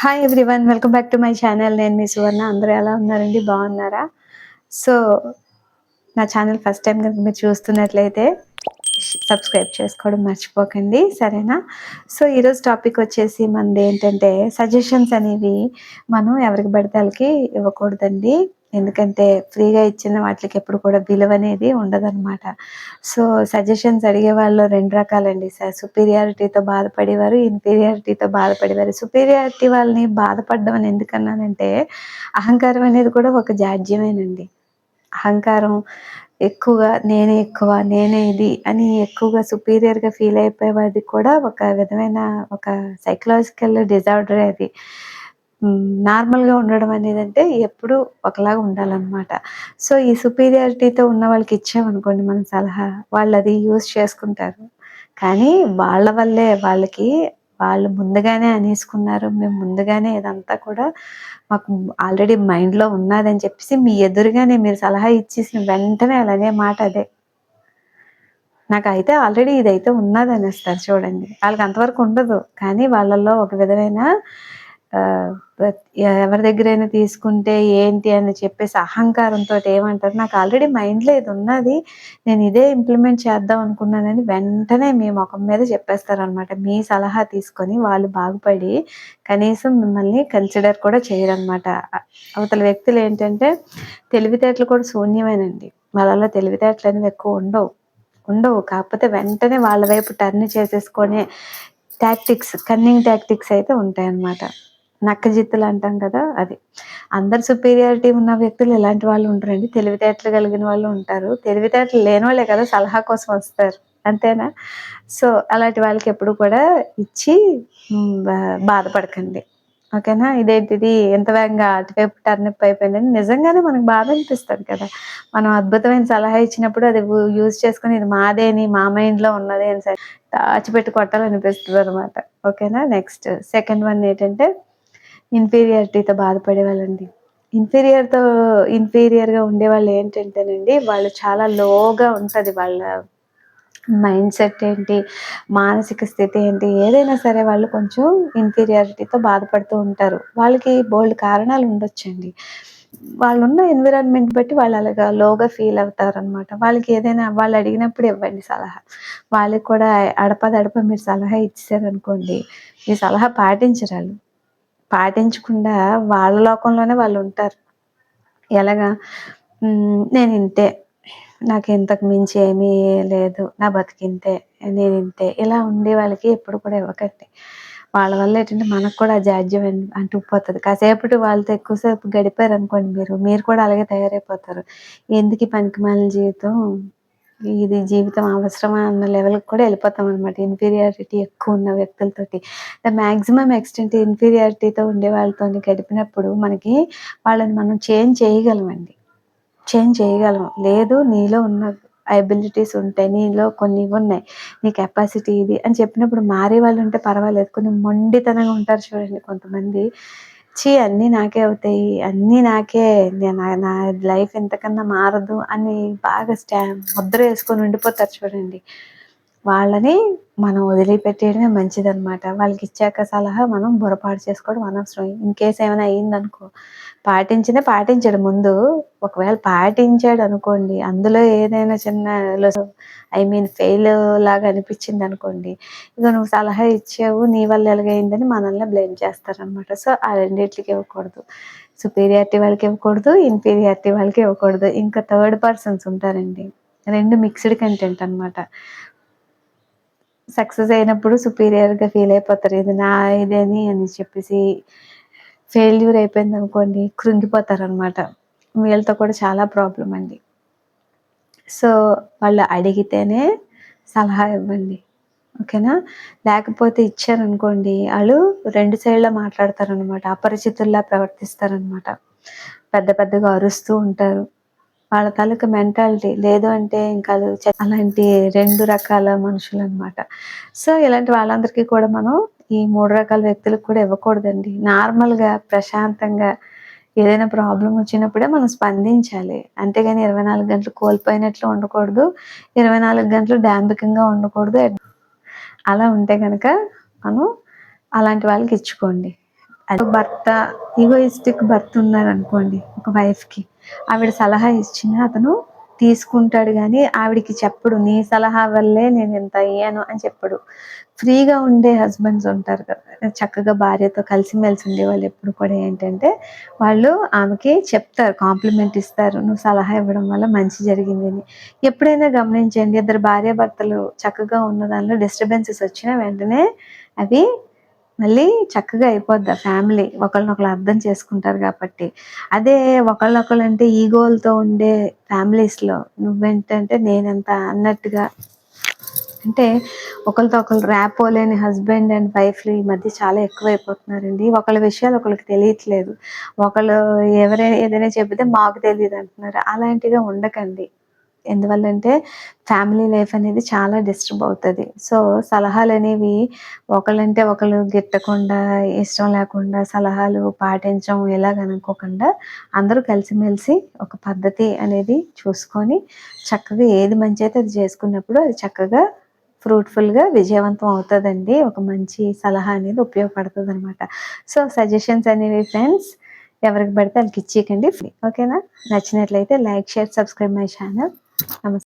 Hi everyone. Welcome back to my channel. నేను మీ సువర్ణ. అందరూ ఎలా ఉన్నారండి? బాగున్నారా? సో నా ఛానల్ ఫస్ట్ టైం కనుక మీరు చూస్తున్నట్లయితే సబ్స్క్రైబ్ చేసుకోవడం మర్చిపోకండి, సరేనా? సో ఈరోజు టాపిక్ వచ్చేసి మనది ఏంటంటే, సజెషన్స్ అనేవి మనం ఎవరికి పడితే వాళ్ళకి ఇవ్వకూడదండి. ఎందుకంటే ఫ్రీగా ఇచ్చిన వాటికి ఎప్పుడు కూడా విలువ అనేది ఉండదన్నమాట. సో సజెషన్స్ అడిగే వాళ్ళు రెండు రకాలండి. సుపీరియారిటీతో బాధపడేవారు, ఇన్ఫీరియారిటీతో బాధపడేవారు. సుపీరియారిటీ వాళ్ళని బాధపడడం అని ఎందుకన్నానంటే, అహంకారం అనేది కూడా ఒక జాడ్యమేనండి. అహంకారం ఎక్కువగా నేనే ఎక్కువ, నేనే ఇది అని ఎక్కువగా సుపీరియర్గా ఫీల్ అయిపోయేది కూడా ఒక విధమైన ఒక సైకలాజికల్ డిజార్డరే అది. నార్మల్గా ఉండడం అనేది అంటే ఎప్పుడు ఒకలాగా ఉండాలన్నమాట. సో ఈ సుపీరియారిటీతో ఉన్న వాళ్ళకి ఇచ్చామనుకోండి మనం సలహా, వాళ్ళు అది యూజ్ చేసుకుంటారు. కానీ వాళ్ళ వల్లే వాళ్ళు ముందుగానే అనేసుకున్నారు, మేము ముందుగానే ఇదంతా కూడా మాకు ఆల్రెడీ మైండ్లో ఉన్నదని చెప్పేసి మీ ఎదురుగానే మీరు సలహా ఇచ్చేసిన వెంటనే అలానే మాట అదే, నాకైతే ఆల్రెడీ ఇదైతే ఉన్నది అనేస్తారు చూడండి. వాళ్ళకి అంతవరకు ఉండదు, కానీ వాళ్ళల్లో ఒక విధమైన ఎవరి దగ్గరైనా తీసుకుంటే ఏంటి అని చెప్పేసి అహంకారంతో ఏమంటారు, నాకు ఆల్రెడీ మైండ్లో ఇది ఉన్నది, నేను ఇదే ఇంప్లిమెంట్ చేద్దాం అనుకున్నానని వెంటనే మీ ముఖం మీద చెప్పేస్తారనమాట. మీ సలహా తీసుకొని వాళ్ళు బాగుపడి కనీసం మిమ్మల్ని కన్సిడర్ కూడా చేయరనమాట. అవతల వ్యక్తులు ఏంటంటే తెలివితేటలు కూడా శూన్యమేనండి. వాళ్ళలో తెలివితేటలు అనేవి ఎక్కువ ఉండవు. కాకపోతే వెంటనే వాళ్ళ వైపు టర్న్ చేసేసుకునే కన్నింగ్ టాక్టిక్స్ అయితే ఉంటాయన్నమాట. నక్కజిత్తులు అంటాం కదా, అది. అందరు సుపీరియారిటీ ఉన్న వ్యక్తులు ఇలాంటి వాళ్ళు ఉంటారండి. తెలివితేటలు కలిగిన వాళ్ళు ఉంటారు. తెలివితేటలు లేని వాళ్ళే కదా సలహా కోసం వస్తారు, అంతేనా? సో అలాంటి వాళ్ళకి ఎప్పుడు కూడా ఇచ్చి బాధపడకండి, ఓకేనా? ఇదేంటిది ఎంత వేగంగా అటువైపు టర్నిప్ అయిపోయిందని నిజంగానే మనకు బాధ అనిపిస్తుంది కదా. మనం అద్భుతమైన సలహా ఇచ్చినప్పుడు అది యూజ్ చేసుకుని ఇది మాదేని, మా మైండ్లో ఉన్నది అని దాచిపెట్టి కొట్టాలనిపిస్తుంది అనమాట, ఓకేనా? నెక్స్ట్ సెకండ్ వన్ ఏంటంటే ఇన్ఫీరియారిటీతో బాధపడే వాళ్ళండి. ఇన్ఫీరియర్గా ఉండేవాళ్ళు ఏంటంటేనండి, వాళ్ళు చాలా లోగా ఉంటుంది వాళ్ళ మైండ్ సెట్ ఏంటి, మానసిక స్థితి ఏంటి, ఏదైనా సరే వాళ్ళు కొంచెం ఇన్ఫీరియారిటీతో బాధపడుతూ ఉంటారు. వాళ్ళకి బోల్డ్ కారణాలు ఉండొచ్చండి. వాళ్ళున్న ఎన్విరాన్మెంట్ బట్టి వాళ్ళు అలాగా లోగా ఫీల్ అవుతారనమాట. వాళ్ళకి ఏదైనా వాళ్ళు అడిగినప్పుడు ఇవ్వండి సలహా. వాళ్ళకి కూడా అడపదడప మీరు సలహా ఇచ్చారనుకోండి, మీ సలహా పాటించరాళ్ళు. పాటించకుండా వాళ్ళ లోకంలోనే వాళ్ళు ఉంటారు. ఎలాగా? నేను ఇంతే, నాకు ఇంతకు మించి ఏమీ లేదు, నా బతికింతే, నేను ఇంతే, ఇలా ఉండే వాళ్ళకి ఎప్పుడు కూడా ఇవ్వకండి. వాళ్ళ వల్ల ఏంటంటే మనకు కూడా జాడ్యం అంటుకుపోతుంది. కాసేపటి వాళ్ళతో ఎక్కువసేపు గడిపారనుకోండి, మీరు కూడా అలాగే తయారైపోతారు. ఎందుకు ఈ పనికిమాలిన జీవితం, ఇది జీవితం అవసరమా అన్న లెవెల్కి కూడా వెళ్ళిపోతాం అనమాట. ఇన్ఫీరియారిటీ ఎక్కువ ఉన్న వ్యక్తులతోటి, ద మ్యాక్సిమం ఎక్స్టెంట్ ఇన్ఫీరియారిటీతో ఉండే వాళ్ళతో గడిపినప్పుడు మనకి వాళ్ళని మనం చేంజ్ చేయగలం. లేదు, నీలో ఉన్న ఎబిలిటీస్ ఉంటాయి, నీలో కొన్ని ఉన్నాయి, నీ కెపాసిటీ ఇది అని చెప్పినప్పుడు మారే వాళ్ళు ఉంటే పర్వాలేదు. కొన్ని మొండితనంగా ఉంటారు చూడండి కొంతమంది, అన్నీ నాకే అవుతాయి, అన్నీ నాకే, నా లైఫ్ ఎంతకన్నా మారదు అని బాగా ముద్ర వేసుకొని ఉండిపోతారు చూడండి. వాళ్ళని మనం వదిలిపెట్టేయడమే మంచిదనమాట. వాళ్ళకి ఇచ్చాక సలహా మనం బుర్రపాడు చేసుకోవడం అనవసరం. ఇన్ కేస్ ఏమైనా అయ్యిందనుకో, పాటించడు ముందు. ఒకవేళ పాటించాడు అనుకోండి, అందులో ఏదైనా చిన్న ఫెయిల్ లాగా అనిపించింది అనుకోండి, ఇక నువ్వు సలహా ఇచ్చావు, నీ వల్ల ఎలాగైందని మనల్ని బ్లేమ్ చేస్తారనమాట. సో ఆ రెండిట్లకి ఇవ్వకూడదు. సుపీరియారిటీ వాళ్ళకి ఇవ్వకూడదు, ఇన్ఫీరియారిటీ వాళ్ళకి ఇవ్వకూడదు. ఇంకా థర్డ్ పర్సన్స్ ఉంటారండి, రెండు మిక్స్డ్ కంటెంట్ అనమాట. సక్సెస్ అయినప్పుడు సుపీరియర్గా ఫీల్ అయిపోతారు, ఇది నా ఇదేని అని చెప్పేసి. ఫెయిల్యూర్ అయిపోయింది అనుకోండి, కృంగిపోతారనమాట. వీళ్ళతో కూడా చాలా ప్రాబ్లం అండి. సో వాళ్ళు అడిగితేనే సలహా ఇవ్వండి, ఓకేనా? లేకపోతే ఇచ్చారనుకోండి, వాళ్ళు రెండు సైడ్లో మాట్లాడతారనమాట, అపరిచితుల్లా ప్రవర్తిస్తారనమాట. పెద్దగా అరుస్తూ ఉంటారు. వాళ్ళ తాలూకా మెంటాలిటీ లేదు అంటే ఇంకా అలాంటి రెండు రకాల మనుషులు అనమాట. సో ఇలాంటి వాళ్ళందరికీ కూడా మనం ఈ మూడు రకాల వ్యక్తులకు కూడా ఇవ్వకూడదండి. నార్మల్గా ప్రశాంతంగా ఏదైనా ప్రాబ్లం వచ్చినప్పుడే మనం స్పందించాలి, అంతేగాని 24 గంటలు కోల్పోయినట్లు ఉండకూడదు, 24 గంటలు డాంబికంగా ఉండకూడదు. అలా ఉంటే కనుక మనం అలాంటి వాళ్ళకి ఇచ్చుకోండి. అది భర్త ఈగోయిస్టిక్ భర్త ఉన్నారనుకోండి ఒక వైఫ్కి, ఆవిడ సలహా ఇచ్చినా అతను తీసుకుంటాడు కానీ ఆవిడికి చెప్పడు, నీ సలహా వల్లే నేను ఇంత అయ్యాను అని చెప్పడు. ఫ్రీగా ఉండే హస్బెండ్స్ ఉంటారు కదా, చక్కగా భార్యతో కలిసిమెలిసి ఉండేవాళ్ళు ఎప్పుడు కూడా ఏంటంటే వాళ్ళు ఆమెకి చెప్తారు, కాంప్లిమెంట్ ఇస్తారు, నువ్వు సలహా ఇవ్వడం వల్ల మంచి జరిగింది అని. ఎప్పుడైనా గమనించండి, ఇద్దరు భార్యాభర్తలు చక్కగా ఉన్న దానిలో డిస్టర్బెన్సెస్ వచ్చిన వెంటనే అవి మళ్ళీ చక్కగా అయిపోద్ది. ఫ్యామిలీ ఒకళ్ళనొకళ్ళు అర్థం చేసుకుంటారు కాబట్టి. అదే ఒకళ్ళొకళ్ళు అంటే ఈగోలతో ఉండే ఫ్యామిలీస్లో నువ్వేంటంటే నేనెంత అన్నట్టుగా, అంటే ఒకరితో ఒకరు ర్యాపో లేని హస్బెండ్ అండ్ వైఫ్లు ఈ మధ్య చాలా ఎక్కువైపోతున్నారండి. ఒకళ్ళ విషయాలు ఒకళ్ళకి తెలియట్లేదు, ఒకళ్ళు ఎవరైనా ఏదైనా చెబితే మాకు తెలియదు అంటున్నారు. అలాంటిగా ఉండకండి. ఎందువల్లంటే ఫ్యామిలీ లైఫ్ అనేది చాలా డిస్టర్బ్ అవుతుంది. సో సలహాలు అనేవి ఒకళ్ళంటే ఒకళ్ళు గిట్టకుండా, ఇష్టం లేకుండా సలహాలు పాటించం ఇలాగనుకోకుండా అందరూ కలిసిమెలిసి ఒక పద్ధతి అనేది చూసుకొని చక్కగా ఏది మంచి అయితే అది చేసుకున్నప్పుడు అది చక్కగా ఫ్రూట్ఫుల్గా విజయవంతం అవుతుందండి. ఒక మంచి సలహా అనేది ఉపయోగపడుతుంది అనమాట. సో సజెషన్స్ అనేవి ఫ్రెండ్స్ ఎవరికి పడితే వాళ్ళకి ఇచ్చేయకండి, ఓకేనా? నచ్చినట్లయితే like, share, subscribe my channel. నమస్తే.